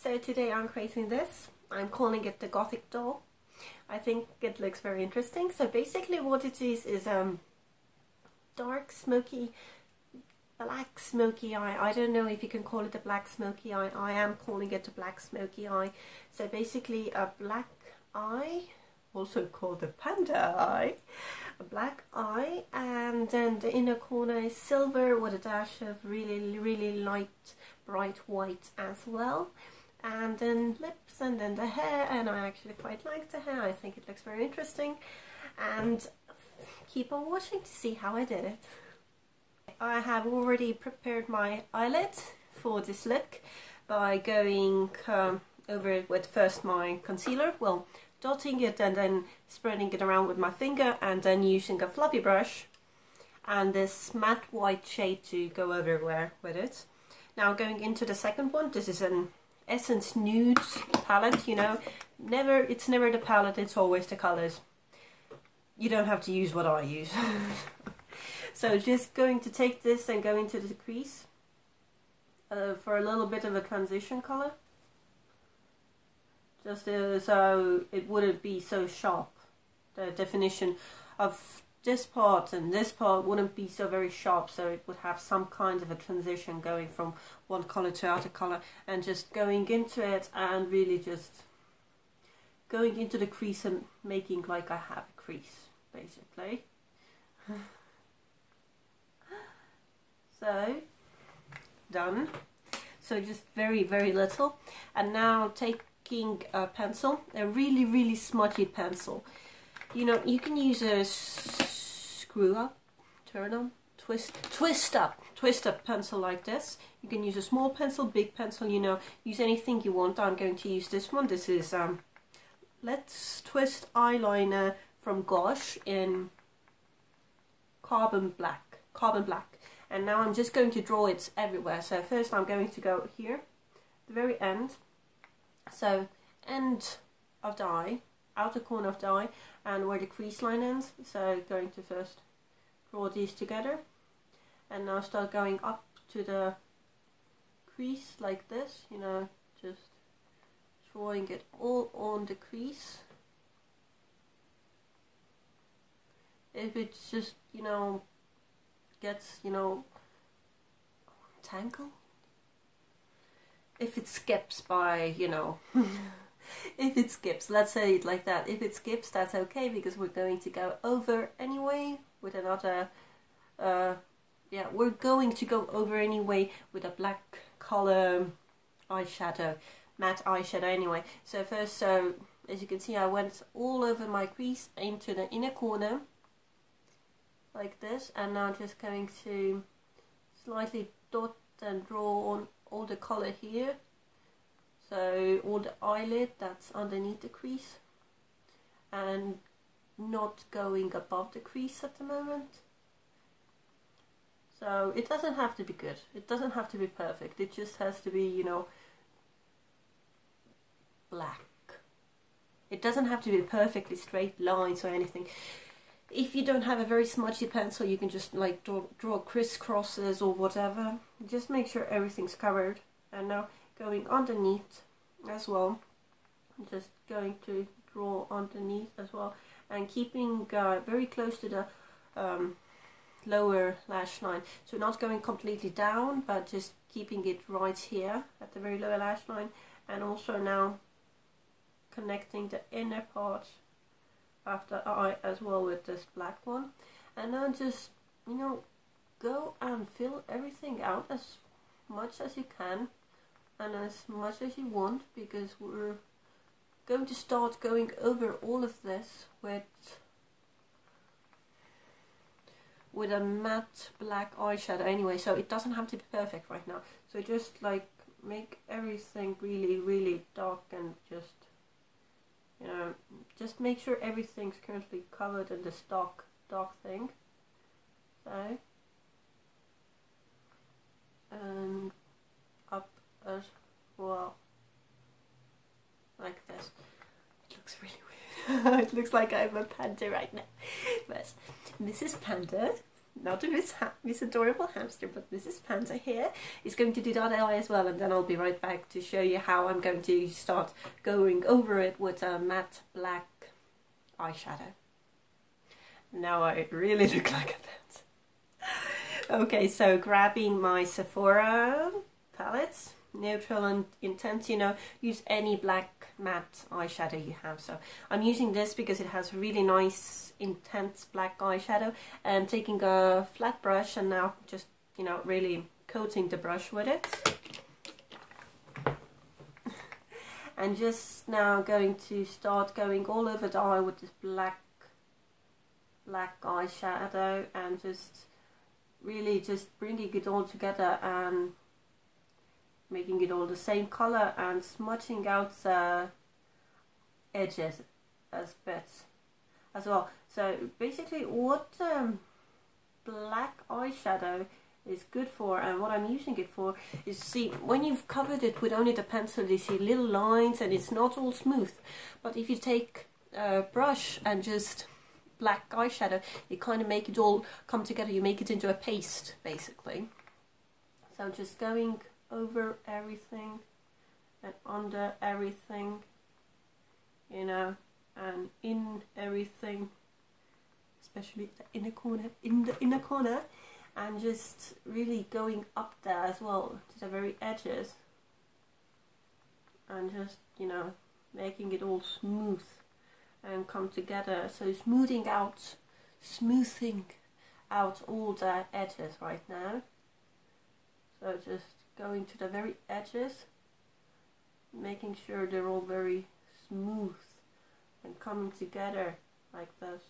So today I'm creating this. I'm calling it the Gothic doll. I think it looks very interesting. So basically what it is dark smoky, black smoky eye. I don't know if you can call it a black smoky eye. I am calling it a black smoky eye. So basically a black eye, also called a panda eye. A black eye, and then the inner corner is silver with a dash of really light bright white as well. And then lips, and then the hair, and I actually quite like the hair. I think it looks very interesting, and keep on watching to see how I did it. I have already prepared my eyelid for this look by going over it with first my concealer, well, dotting it and then spreading it around with my finger, and then using a fluffy brush and this matte white shade to go everywhere with it. Now going into the second one, this is an Essence Nudes palette, you know, it's never the palette, it's always the colors. You don't have to use what I use. So just going to take this and go into the crease for a little bit of a transition color. Just so it wouldn't be so sharp. The definition of this part and this part wouldn't be so very sharp, so it would have some kind of a transition going from one color to other color, and just going into it and really just going into the crease and making like I have a crease, basically. So, done. So just very little, and now taking a pencil, a really smudgy pencil. You know, you can use a screw up, turn on, twist up pencil like this. You can use a small pencil, big pencil, you know, use anything you want. I'm going to use this one. This is Let's Twist eyeliner from Gosh in carbon black. And now I'm just going to draw it everywhere. So first I'm going to go here, the very end. So end of the eye, outer corner of the eye, and where the crease line ends. So going to first draw these together, and now start going up to the crease like this, you know, just drawing it all on the crease. If it's just, you know, gets, you know, tangled, if it skips by, you know, if it skips, let's say it like that, if it skips, that's okay, because we're going to go over anyway with another, yeah, we're going to go over anyway with a black color eyeshadow, matte eyeshadow anyway. So first, so as you can see, I went all over my crease into the inner corner like this, and now I'm just going to slightly dot and draw on all the color here. So all the eyelid that's underneath the crease, and not going above the crease at the moment. So it doesn't have to be good, it doesn't have to be perfect, it just has to be, you know, black. It doesn't have to be perfectly straight lines or anything. If you don't have a very smudgy pencil, you can just like draw crisscrosses or whatever. Just make sure everything's covered. And now going underneath as well, I'm just going to draw underneath as well, and keeping very close to the lower lash line. So not going completely down, but just keeping it right here at the very lower lash line, and also now connecting the inner part of the eye as well with this black one. And now just, you know, go and fill everything out as much as you can and as much as you want, because we're going to start going over all of this with a matte black eyeshadow anyway, so it doesn't have to be perfect right now. So just like make everything really dark, and just, you know, just make sure everything's currently covered in this dark thing. So, and up as well, like this. It looks really weird. It looks like I'm a panda right now. But this is Panda. not a Miss.Adorable.Hamster, but Mrs. Panda here is going to do that eye as well, and then I'll be right back to show you how I'm going to start going over it with a matte black eyeshadow. Now I really look like a panda. Okay, so grabbing my Sephora palettes, neutral and intense, you know, use any black matte eyeshadow you have. So I'm using this because it has really nice intense black eyeshadow, and taking a flat brush and now just, you know, really coating the brush with it. And just now going to start going all over the eye with this black eyeshadow, and just really just bringing it all together and making it all the same color and smudging out the edges as bits as well. So basically what black eyeshadow is good for, and what I'm using it for, is, see, when you've covered it with only the pencil, you see little lines and it's not all smooth. But if you take a brush and just black eyeshadow, you kind of make it all come together, you make it into a paste basically. So just going over everything and under everything, you know, and in everything, especially the inner corner, in the inner corner, and just really going up there as well to the very edges, and just, you know, making it all smooth and come together. So smoothing out all the edges right now. So just going to the very edges, making sure they're all very smooth and coming together like this.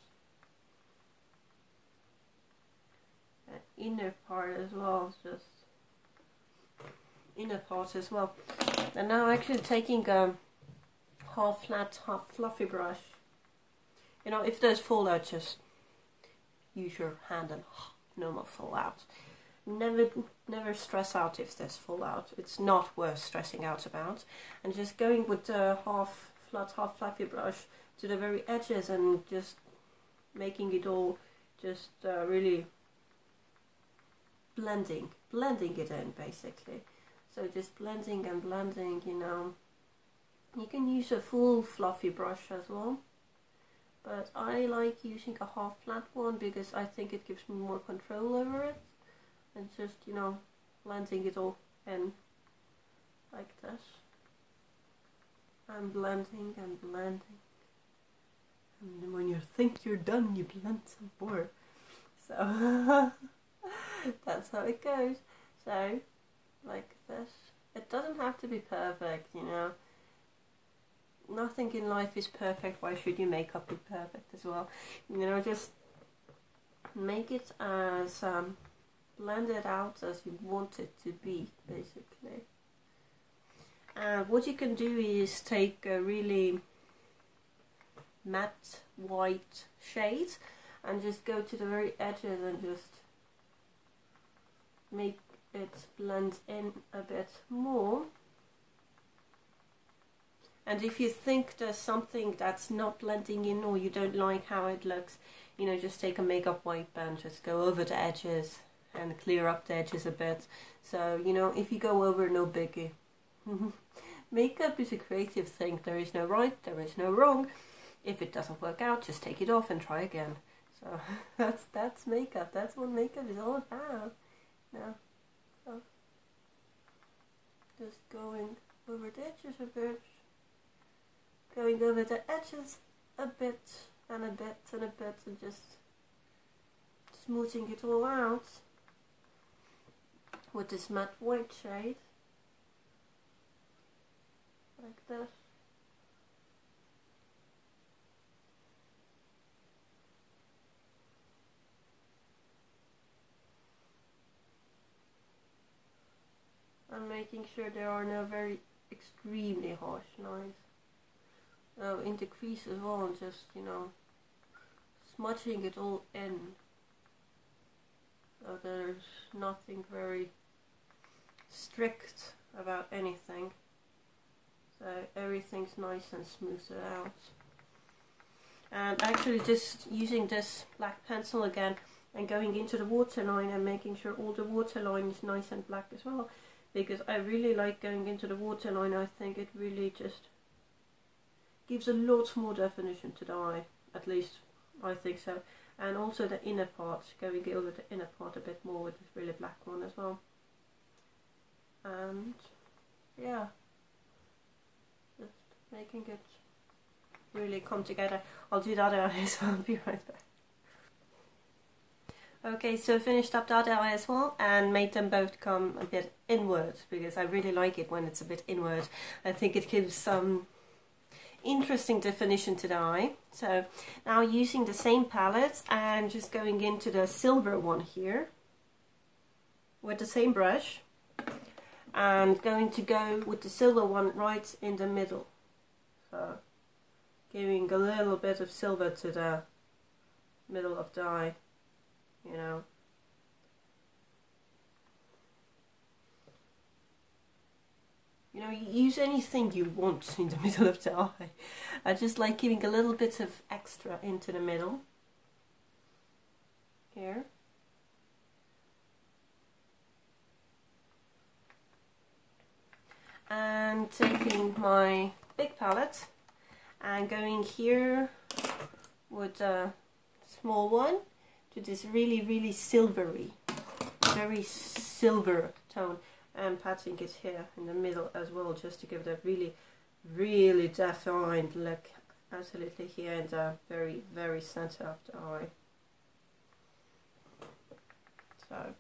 The inner part as well, just inner part as well. And now actually taking a half flat, half fluffy brush. You know, if there's fallout, just use your hand and normal fallout. Never stress out if there's fallout. It's not worth stressing out about. And just going with the half flat, half fluffy brush to the very edges and just making it all just really blending it in basically. So just blending and blending, you know. You can use a full fluffy brush as well, but I like using a half flat one because I think it gives me more control over it. And just, you know, blending it all in like this. And blending and blending. And then when you think you're done, you blend some more. So that's how it goes. So, like this. It doesn't have to be perfect, you know. Nothing in life is perfect. Why should your makeup be perfect as well? You know, just make it as blend it out as you want it to be, basically. And what you can do is take a really matte white shade and just go to the very edges and just make it blend in a bit more. And if you think there's something that's not blending in, or you don't like how it looks, you know, just take a makeup wipe and just go over the edges and clear up the edges a bit. So, you know, if you go over, no biggie. Makeup is a creative thing. There is no right, there is no wrong. If it doesn't work out, just take it off and try again. So that's makeup. That's what makeup is all about. Now, so just going over the edges a bit, going over the edges a bit and a bit and a bit, and just smoothing it all out with this matte white shade, like this. And making sure there are no very extremely harsh lines. In the crease as well, and just, you know, smudging it all in. So there's nothing very strict about anything. So everything's nice and smoothed out. And actually just using this black pencil again, and going into the waterline and making sure all the waterline is nice and black as well, because I really like going into the waterline. I think it really just gives a lot more definition to the eye, at least I think so. And also the inner part, going over the inner part a bit more with this really black one as well. And yeah, just making it really come together. I'll do the other eye as well, I'll be right back. Okay, so finished up the other eye as well and made them both come a bit inward, because I really like it when it's a bit inward. I think it gives some interesting definition to the eye. So now using the same palette and just going into the silver one here with the same brush, and going to go with the silver one right in the middle. So giving a little bit of silver to the middle of the eye. You know, you use anything you want in the middle of the eye. I just like giving a little bit of extra into the middle here. And taking my big palette and going here with a small one to this really silvery, very silver tone, and patting it here in the middle as well, just to give it a really defined look, absolutely here in the very center of the eye. So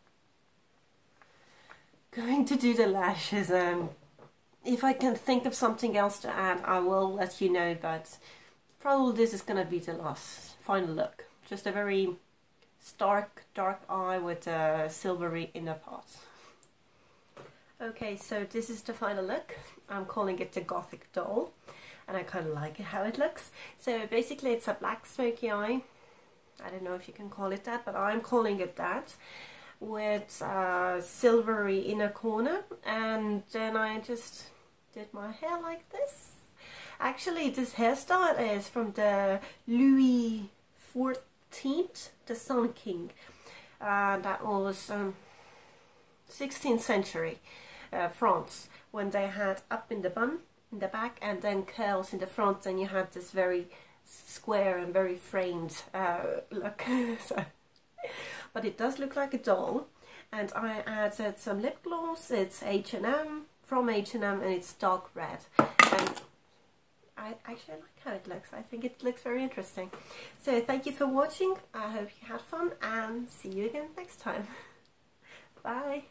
going to do the lashes, and if I can think of something else to add, I will let you know, but probably this is going to be the last final look. Just a very stark dark eye with a silvery inner part. Okay, so this is the final look. I'm calling it the Gothic doll, and I kind of like it how it looks. So basically it's a black smoky eye. I don't know if you can call it that, but I'm calling it that, with a silvery inner corner. And then I just did my hair like this. Actually, this hairstyle is from the Louis XIV, the Sun King. That was 16th century France, when they had up in the bun in the back and then curls in the front, and you had this very square and very framed look. So, but it does look like a doll. And I added some lip gloss. It's H&M, from H&M, and it's dark red. And I actually like how it looks. I think it looks very interesting. So thank you for watching. I hope you had fun, and see you again next time. Bye.